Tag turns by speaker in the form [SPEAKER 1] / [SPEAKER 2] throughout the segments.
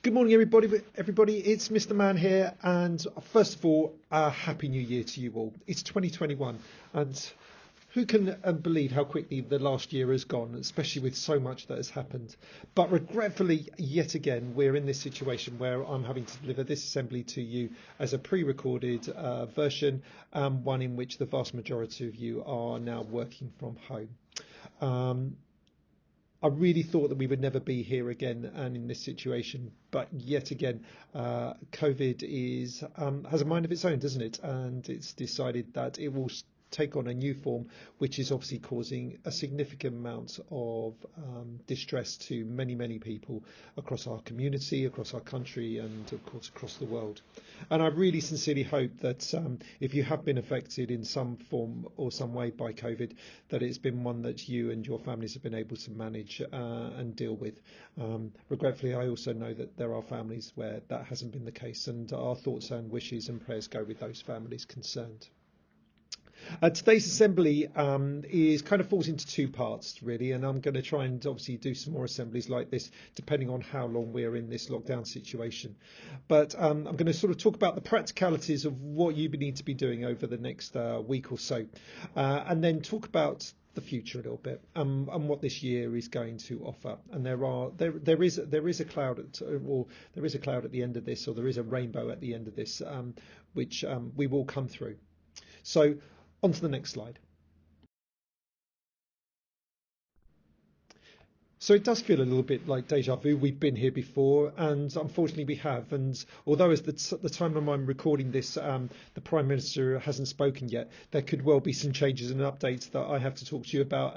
[SPEAKER 1] Good morning, everybody. It's Mr. Mann here, and first of all, Happy New Year to you all. It's 2021, and who can believe how quickly the last year has gone, especially with so much that has happened. But regretfully, yet again, we're in this situation where I'm having to deliver this assembly to you as a pre-recorded version, one in which the vast majority of you are now working from home. I really thought that we would never be here again and in this situation, but yet again, COVID has a mind of its own, doesn't it? And it's decided that it will take on a new form, which is obviously causing a significant amount of distress to many people across our community, across our country, and of course across the world. And I really sincerely hope that if you have been affected in some form or some way by COVID, that it's been one that you and your families have been able to manage and deal with. Regretfully, I also know that there are families where that hasn't been the case, and our thoughts and wishes and prayers go with those families concerned. Today's assembly falls into two parts really, and I'm going to try and obviously do some more assemblies like this depending on how long we're in this lockdown situation. But I'm going to sort of talk about the practicalities of what you need to be doing over the next week or so, and then talk about the future a little bit, and what this year is going to offer. And there is a cloud at the end of this, or there is a rainbow at the end of this, which we will come through. So on to the next slide. So it does feel a little bit like deja vu. We've been here before, and unfortunately we have. And although at the time of I'm recording this, the Prime Minister hasn't spoken yet, there could well be some changes and updates that I have to talk to you about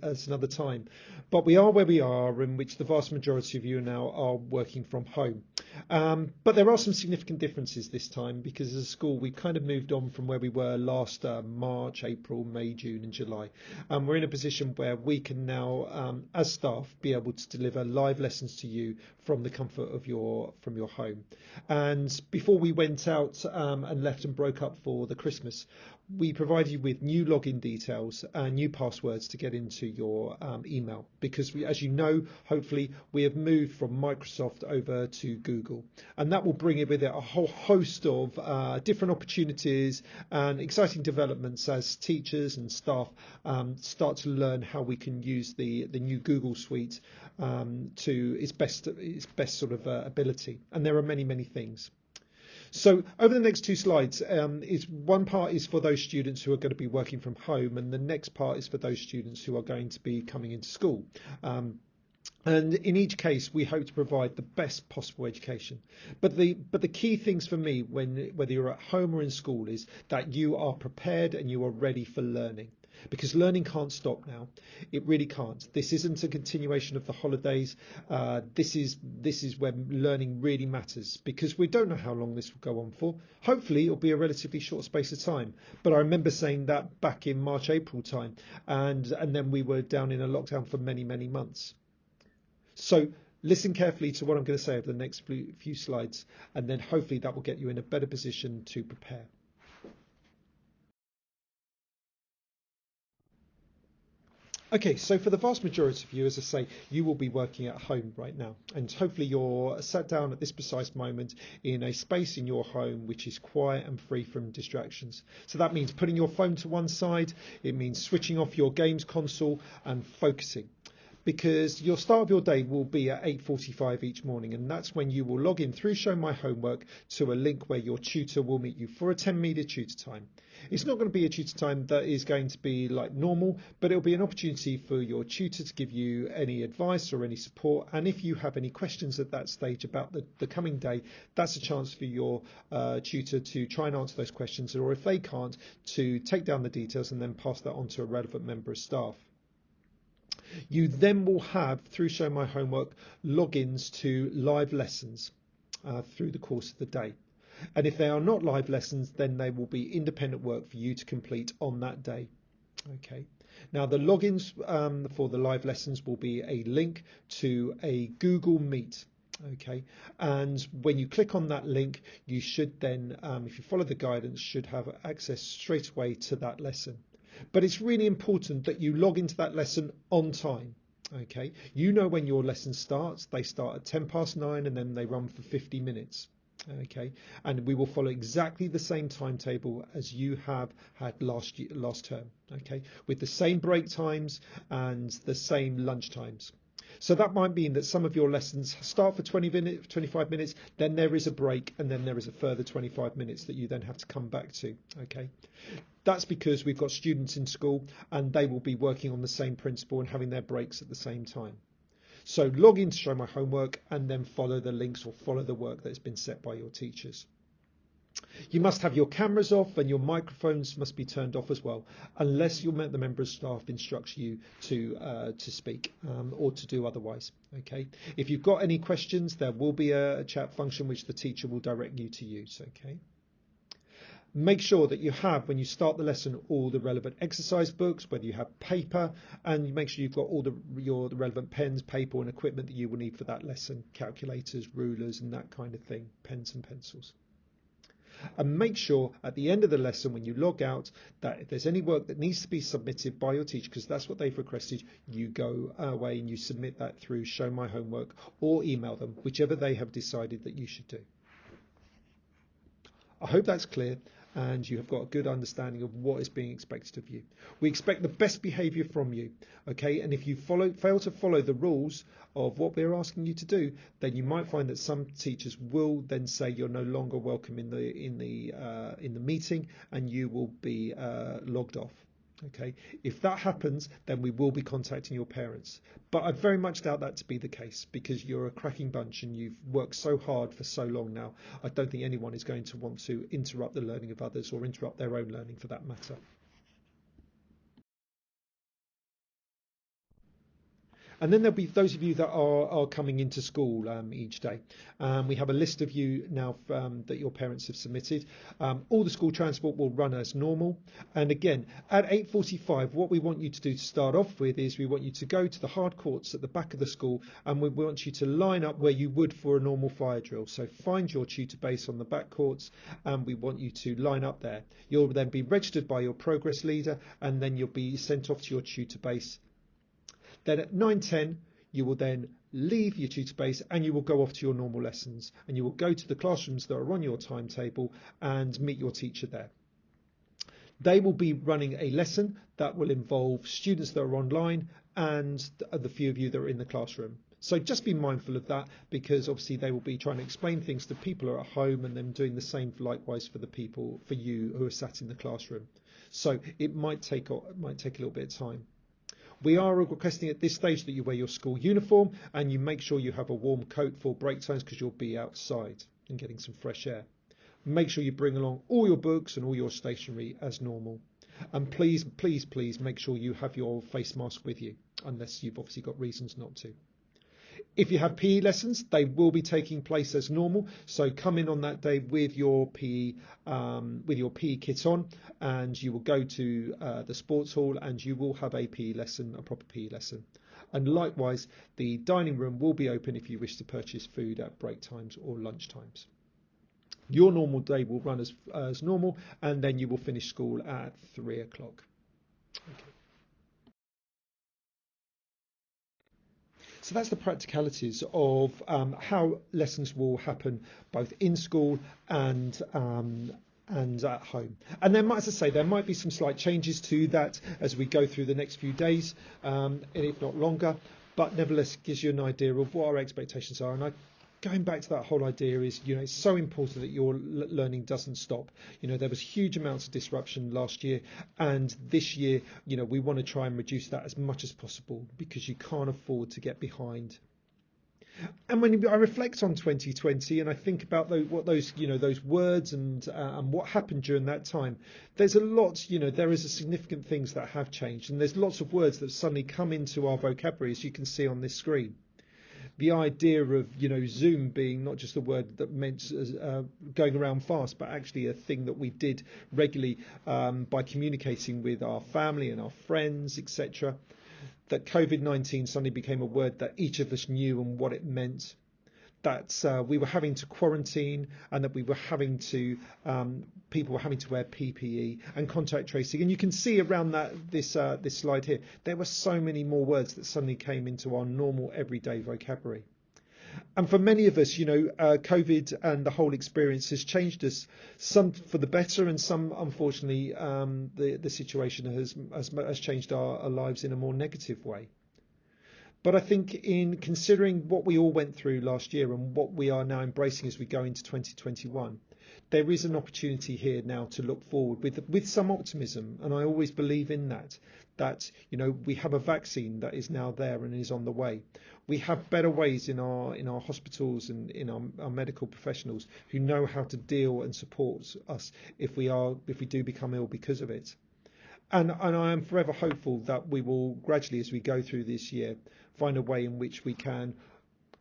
[SPEAKER 1] at another time. But we are where we are, in which the vast majority of you now are working from home. But there are some significant differences this time, because as a school we've kind of moved on from where we were last March, April, May, June and July. We're in a position where we can now, as staff, be able to deliver live lessons to you from the comfort of your home. And before we went out and left and broke up for the Christmas, we provided you with new login details and new passwords to get into your email, because as you know, hopefully we have moved from Microsoft over to Google, and that will bring with it a whole host of different opportunities and exciting developments as teachers and staff start to learn how we can use the new Google suite to its best sort of ability. And there are many things. So over the next two slides, one part is for those students who are going to be working from home, and the next part is for those students who are going to be coming into school. And in each case, we hope to provide the best possible education. But the key things for me, whether you're at home or in school, is that you are prepared and you are ready for learning. Because learning can't stop now. It really can't. This isn't a continuation of the holidays. This is where learning really matters, because we don't know how long this will go on for. Hopefully it'll be a relatively short space of time. But I remember saying that back in March, April time, and then we were down in a lockdown for many months. So listen carefully to what I'm going to say over the next few slides, and then hopefully that will get you in a better position to prepare. Okay, so for the vast majority of you, as I say, you will be working at home right now, and hopefully you're sat down at this precise moment in a space in your home which is quiet and free from distractions. So that means putting your phone to one side, it means switching off your games console and focusing. Because your start of your day will be at 8:45 each morning, and that's when you will log in through Show My Homework to a link where your tutor will meet you for a 10-minute tutor time. It's not going to be a tutor time that is going to be like normal, but it'll be an opportunity for your tutor to give you any advice or any support. And if you have any questions at that stage about the coming day, that's a chance for your tutor to try and answer those questions, or if they can't, to take down the details and then pass that on to a relevant member of staff. You then will have, through Show My Homework, logins to live lessons through the course of the day. And if they are not live lessons, then they will be independent work for you to complete on that day. Okay. Now the logins for the live lessons will be a link to a Google Meet. Okay, and when you click on that link, you should then, if you follow the guidance, should have access straight away to that lesson. But it's really important that you log into that lesson on time. Okay, you know when your lesson starts. They start at 9:10 and then they run for 50 minutes. Okay, and we will follow exactly the same timetable as you have had last term. Okay, with the same break times and the same lunch times. So that might mean that some of your lessons start for 25 minutes, then there is a break, and then there is a further 25 minutes that you then have to come back to. Okay, that's because we've got students in school and they will be working on the same principle and having their breaks at the same time. So log in to show my homework and then follow the links or follow the work that's been set by your teachers. You must have your cameras off and your microphones must be turned off as well, unless the member of staff instructs you to speak or to do otherwise. Okay. If you've got any questions, there will be a chat function which the teacher will direct you to use. Okay. Make sure that you have, when you start the lesson, all the relevant exercise books, whether you have paper, and you make sure you've got all the relevant pens, paper and equipment that you will need for that lesson, calculators, rulers and that kind of thing, pens and pencils. And make sure at the end of the lesson when you log out that if there's any work that needs to be submitted by your teacher, because that's what they've requested, you go away and you submit that through Show My Homework or email them, whichever they have decided that you should do. I hope that's clear and you have got a good understanding of what is being expected of you. We expect the best behaviour from you, okay? And if you fail to follow the rules of what we're asking you to do, then you might find that some teachers will then say you're no longer welcome in the meeting and you will be logged off. Okay, if that happens, then we will be contacting your parents. But I very much doubt that to be the case because you're a cracking bunch and you've worked so hard for so long now. I don't think anyone is going to want to interrupt the learning of others or interrupt their own learning for that matter. And then there'll be those of you that are coming into school each day. We have a list of you now that your parents have submitted. All the school transport will run as normal. And again, at 8:45, what we want you to do to start off with is we want you to go to the hard courts at the back of the school and we want you to line up where you would for a normal fire drill. So find your tutor base on the back courts and we want you to line up there. You'll then be registered by your progress leader and then you'll be sent off to your tutor base. Then at 9:10, you will then leave your tutor base and you will go off to your normal lessons and you will go to the classrooms that are on your timetable and meet your teacher there. They will be running a lesson that will involve students that are online and the few of you that are in the classroom. So just be mindful of that because obviously they will be trying to explain things to people who are at home and then doing the same likewise for you who are sat in the classroom. So it might take a little bit of time. We are requesting at this stage that you wear your school uniform and you make sure you have a warm coat for break times because you'll be outside and getting some fresh air. Make sure you bring along all your books and all your stationery as normal. And please, please, please make sure you have your face mask with you unless you've obviously got reasons not to. If you have PE lessons, they will be taking place as normal. So come in on that day with your PE kit on, and you will go to the sports hall, and you will have a PE lesson, a proper PE lesson. And likewise, the dining room will be open if you wish to purchase food at break times or lunch times. Your normal day will run as normal, and then you will finish school at 3 o'clock. Okay. So that's the practicalities of how lessons will happen both in school and at home. And then, as I say, there might be some slight changes to that as we go through the next few days, if not longer. But nevertheless, gives you an idea of what our expectations are. And going back to that whole idea is, it's so important that your learning doesn't stop. There was huge amounts of disruption last year, and this year, we want to try and reduce that as much as possible because you can't afford to get behind. And when I reflect on 2020 and I think about those words and what happened during that time, there's a lot, there is a significant things that have changed, and there's lots of words that suddenly come into our vocabulary, as you can see on this screen. The idea of Zoom being not just a word that meant going around fast, but actually a thing that we did regularly by communicating with our family and our friends, etc. That COVID-19 suddenly became a word that each of us knew and what it meant. that we were having to quarantine, and that we were having to people were having to wear PPE and contact tracing. And you can see around this slide here, there were so many more words that suddenly came into our normal everyday vocabulary. And for many of us, COVID and the whole experience has changed us, some for the better, and some, unfortunately, the situation has changed our lives in a more negative way. But I think in considering what we all went through last year and what we are now embracing as we go into 2021, there is an opportunity here now to look forward with some optimism. And I always believe in that we have a vaccine that is now there and is on the way. We have better ways in our hospitals and in our medical professionals who know how to deal and support us if we do become ill because of it. And I am forever hopeful that we will gradually, as we go through this year, find a way in which we can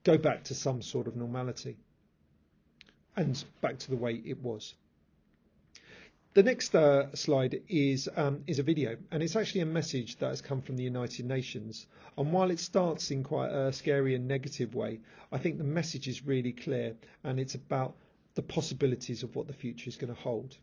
[SPEAKER 1] go back to some sort of normality and back to the way it was. The next slide is a video, and it's actually a message that has come from the United Nations. And while it starts in quite a scary and negative way, I think the message is really clear, and it's about the possibilities of what the future is going to hold.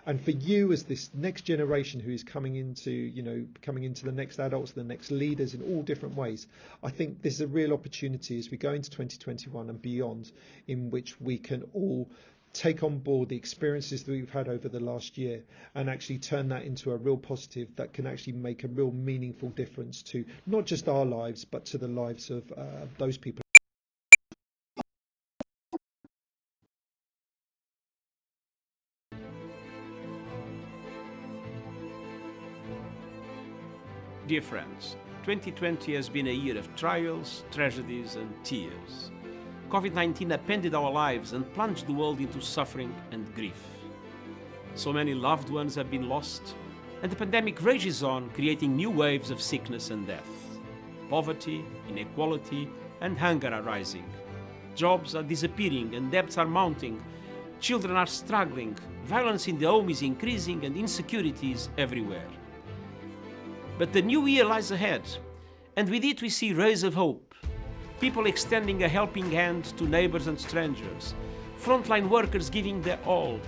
[SPEAKER 1] And for you as this next generation who is coming into the next adults, the next leaders in all different ways, I think there's a real opportunity as we go into 2021 and beyond, in which we can all take on board the experiences that we've had over the last year and actually turn that into a real positive that can actually make a real meaningful difference to not just our lives, but to the lives of those people.
[SPEAKER 2] Dear friends, 2020 has been a year of trials, tragedies and tears. COVID-19 upended our lives and plunged the world into suffering and grief. So many loved ones have been lost, and the pandemic rages on, creating new waves of sickness and death. Poverty, inequality and hunger are rising. Jobs are disappearing and debts are mounting. Children are struggling, violence in the home is increasing and insecurity is everywhere. But the new year lies ahead, and with it we see rays of hope. People extending a helping hand to neighbors and strangers, frontline workers giving their all,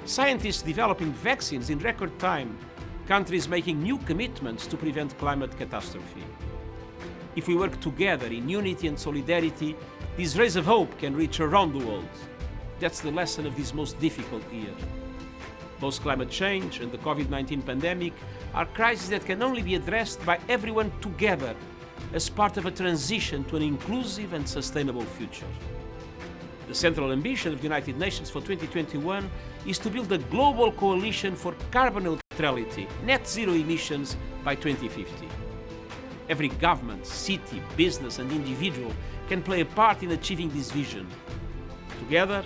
[SPEAKER 2] scientists developing vaccines in record time, countries making new commitments to prevent climate catastrophe. If we work together in unity and solidarity, these rays of hope can reach around the world. That's the lesson of this most difficult year. Both climate change and the COVID-19 pandemic are crises that can only be addressed by everyone together as part of a transition to an inclusive and sustainable future. The central ambition of the United Nations for 2021 is to build a global coalition for carbon neutrality, net zero emissions by 2050. Every government, city, business and individual can play a part in achieving this vision. Together,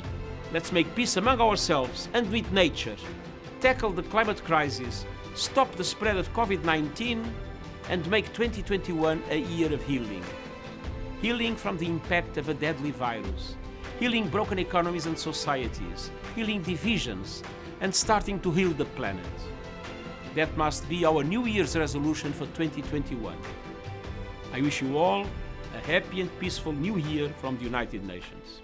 [SPEAKER 2] let's make peace among ourselves and with nature, tackle the climate crisis, stop the spread of COVID-19 and make 2021 a year of healing. Healing from the impact of a deadly virus, healing broken economies and societies, healing divisions and starting to heal the planet. That must be our New Year's resolution for 2021. I wish you all a happy and peaceful New Year from the United Nations.